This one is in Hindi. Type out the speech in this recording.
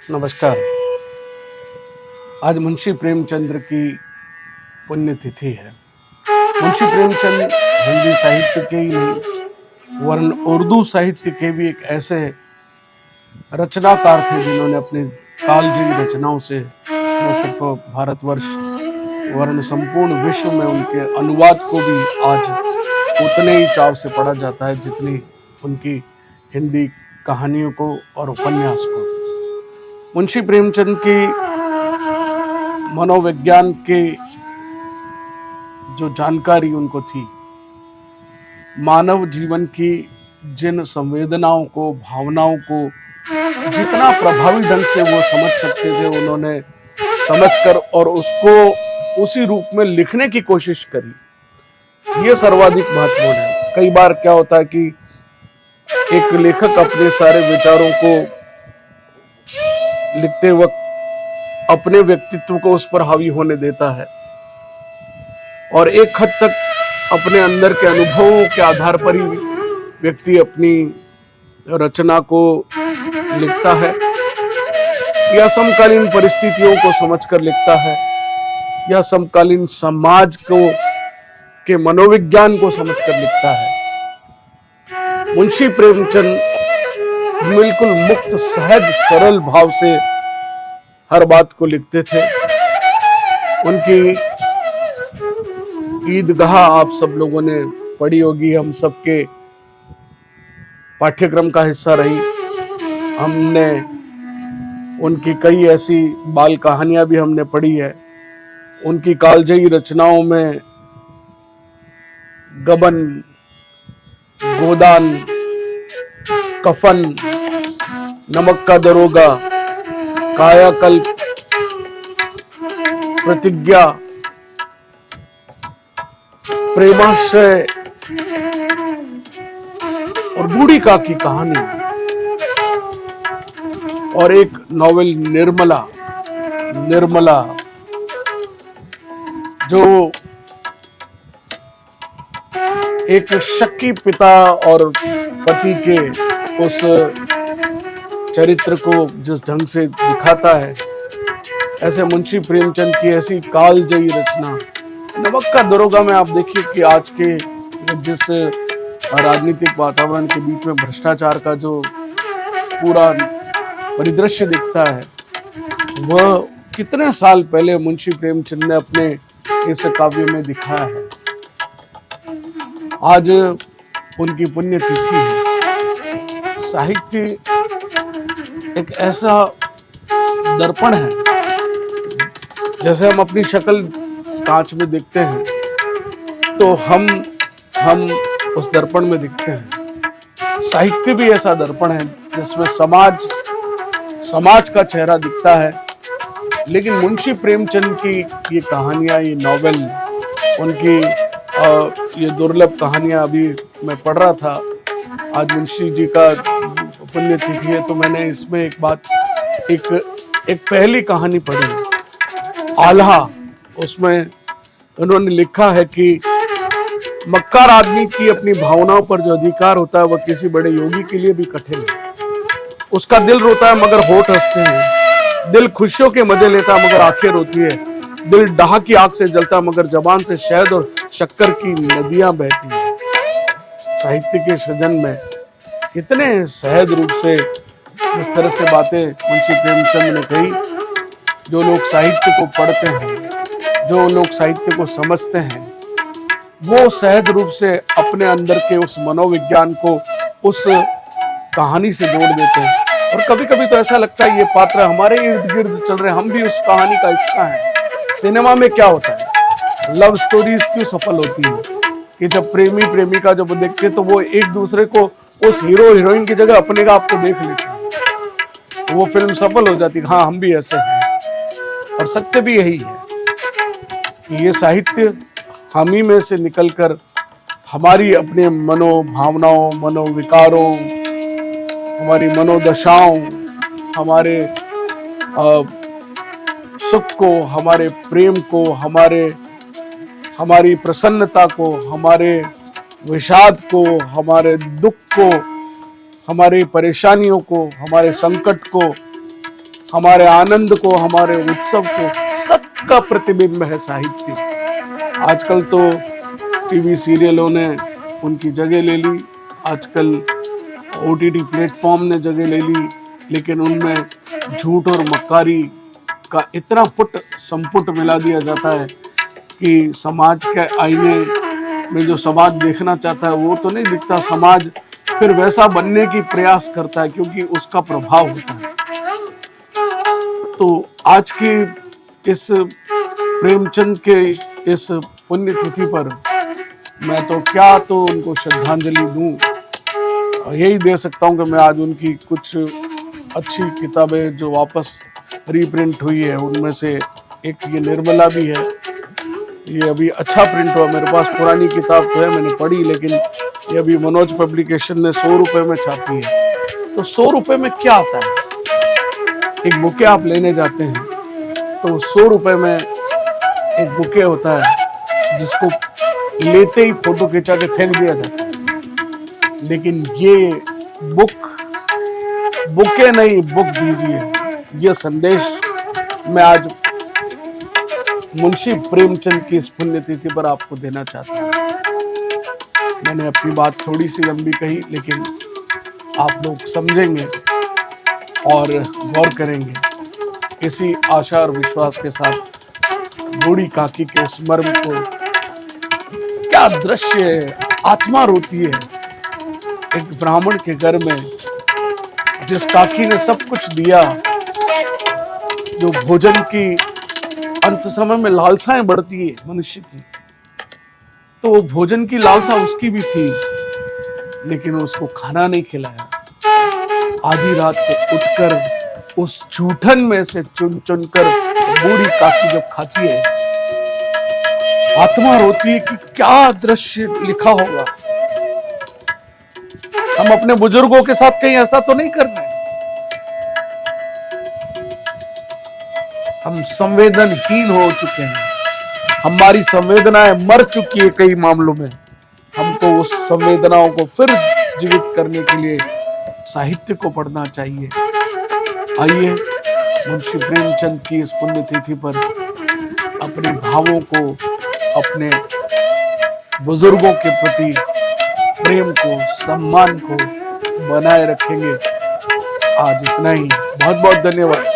नमस्कार। आज मुंशी प्रेमचंद्र की पुण्यतिथि है। मुंशी प्रेमचंद हिंदी साहित्य के ही नहीं वरन उर्दू साहित्य के भी एक ऐसे रचनाकार थे जिन्होंने अपने कालजयी रचनाओं से न सिर्फ भारतवर्ष वरन संपूर्ण विश्व में उनके अनुवाद को भी आज उतने ही चाव से पढ़ा जाता है जितनी उनकी हिंदी कहानियों को और उपन्यास को। मुंशी प्रेमचंद की मनोविज्ञान के जो जानकारी उनको थी, मानव जीवन की जिन संवेदनाओं को, भावनाओं को जितना प्रभावी ढंग से वो समझ सकते थे, उन्होंने समझकर और उसको उसी रूप में लिखने की कोशिश करी। ये सर्वाधिक महत्वपूर्ण है। कई बार क्या होता है कि एक लेखक अपने सारे विचारों को लिखते वक्त अपने व्यक्तित्व को उस पर हावी होने देता है और एक हद तक अपने अंदर के अनुभवों के आधार पर ही व्यक्ति अपनी रचना को लिखता है, या समकालीन परिस्थितियों को समझकर लिखता है, या समकालीन समाज को के मनोविज्ञान को समझकर लिखता है। मुंशी प्रेमचंद बिल्कुल मुक्त, सहज, सरल भाव से हर बात को लिखते थे। उनकी ईदगाह आप सब लोगों ने पढ़ी होगी, हम सबके पाठ्यक्रम का हिस्सा रही। हमने उनकी कई ऐसी बाल कहानियां भी हमने पढ़ी है। उनकी कालजयी रचनाओं में गबन, गोदान, कफन, नमक का दरोगा, कायाकल्प, प्रतिज्ञा, प्रेमाश्रय और बूढ़ी का की कहानी और एक नॉवेल निर्मला जो एक शक्की पिता और पति के उस चरित्र को जिस ढंग से दिखाता है, ऐसे मुंशी प्रेमचंद की ऐसी कालजयी रचना नमक का दरोगा में आप देखिए कि आज के जिस राजनीतिक वातावरण के बीच में भ्रष्टाचार का जो पूरा परिदृश्य दिखता है, वह कितने साल पहले मुंशी प्रेमचंद ने अपने इस काव्य में दिखाया है। आज उनकी पुण्यतिथि है। साहित्य एक ऐसा दर्पण है, जैसे हम अपनी शक्ल कांच में देखते हैं तो हम उस दर्पण में दिखते हैं। साहित्य भी ऐसा दर्पण है जिसमें समाज का चेहरा दिखता है। लेकिन मुंशी प्रेमचंद की ये कहानियां, ये नॉवेल, उनकी ये दुर्लभ कहानियां, अभी मैं पढ़ रहा था, आज मुंशी जी का पुण्यतिथि है तो मैंने इसमें एक पहली कहानी पढ़ी, आल्हा। उसमें उन्होंने लिखा है कि मक्कार आदमी की अपनी भावनाओं पर जो अधिकार होता है वह किसी बड़े योगी के लिए भी कठिन है। उसका दिल रोता है मगर होठ हंसते हैं, दिल खुशियों के मजे लेता है मगर आंखें रोती है, दिल डाह की आग से जलता है मगर जबान से शहद और शक्कर की नदियां बहती हैं। साहित्य के सृजन में कितने सहज रूप से इस तरह से बातें मुंशी प्रेमचंद ने कही। जो लोग साहित्य को पढ़ते हैं, जो लोग साहित्य को समझते हैं, वो सहज रूप से अपने अंदर के उस मनोविज्ञान को उस कहानी से जोड़ देते हैं। और कभी कभी तो ऐसा लगता है ये पात्र हमारे इर्द गिर्द चल रहे हैं, हम भी उस कहानी का हिस्सा हैं। सिनेमा में क्या होता है, लव स्टोरीज क्यों सफल होती है कि जब प्रेमी प्रेमिका जब देखते तो वो एक दूसरे को उस हीरो हीरोइन की जगह अपने आप को देख लेते हैं, तो वो फिल्म सफल हो जाती है। हाँ, हम भी ऐसे हैं। और सत्य भी यही है कि ये साहित्य हम ही में से निकलकर हमारी अपने मनोभावनाओं, मनोविकारों, हमारी मनोदशाओं, हमारे सुख को, हमारे प्रेम को, हमारी प्रसन्नता को, हमारे विषाद को, हमारे दुख को, हमारी परेशानियों को, हमारे संकट को हमारे आनंद को, हमारे उत्सव को, सबका प्रतिबिंब है साहित्य। आजकल तो टीवी सीरियलों ने उनकी जगह ले ली, आजकल ओटीटी प्लेटफॉर्म ने जगह ले ली, लेकिन उनमें झूठ और मक्कारी का इतना संपुट मिला दिया जाता है कि समाज के आईने में जो समाज देखना चाहता है वो तो नहीं दिखता, समाज फिर वैसा बनने की प्रयास करता है क्योंकि उसका प्रभाव होता है। तो आज की इस प्रेमचंद के इस पुण्यतिथि पर मैं तो क्या तो उनको श्रद्धांजलि दूं, यही दे सकता हूं कि मैं आज उनकी कुछ अच्छी किताबें जो वापस रीप्रिंट हुई है उनमें से एक ये निर्मला भी है, ये अभी अच्छा प्रिंट हुआ। मेरे पास पुरानी किताब तो है, मैंने पढ़ी, लेकिन ये अभी मनोज पब्लिकेशन ने 100 रुपए में छापी है। तो 100 रुपए में क्या आता है, एक बुके आप लेने जाते हैं तो 100 रुपए में एक बुके होता है जिसको लेते ही फोटो खिंचा के फेंक दिया जाता है, लेकिन ये बुके नहीं, बुक दीजिए। ये संदेश मैं आज मुंशी प्रेमचंद की इस पुण्यतिथि पर आपको देना चाहता हूँ। मैंने अपनी बात थोड़ी सी लंबी कही, लेकिन आप लोग समझेंगे और गौर करेंगे। इसी आशा और विश्वास के साथ बूढ़ी काकी के उस मर्म को, क्या दृश्य है, आत्मा रोती है एक ब्राह्मण के घर में, जिस काकी ने सब कुछ दिया, जो भोजन की अंत समय में लालसाएं बढ़ती है मनुष्य की, तो वो भोजन की लालसा उसकी भी थी, लेकिन उसको खाना नहीं खिलाया। आधी रात को उठकर उस जूठन में से चुन चुन कर बूढ़ी काकी जब खाती है, आत्मा रोती है कि क्या दृश्य लिखा होगा। हम अपने बुजुर्गों के साथ कहीं ऐसा तो नहीं कर रहे हैं। हम संवेदनहीन हो चुके हैं, हमारी संवेदनाएं मर चुकी है कई मामलों में। हमको उस संवेदनाओं को फिर जीवित करने के लिए साहित्य को पढ़ना चाहिए। आइए मुंशी प्रेमचंद की इस पुण्यतिथि पर अपने भावों को, अपने बुजुर्गों के प्रति प्रेम को, सम्मान को बनाए रखेंगे। आज इतना ही, बहुत बहुत धन्यवाद।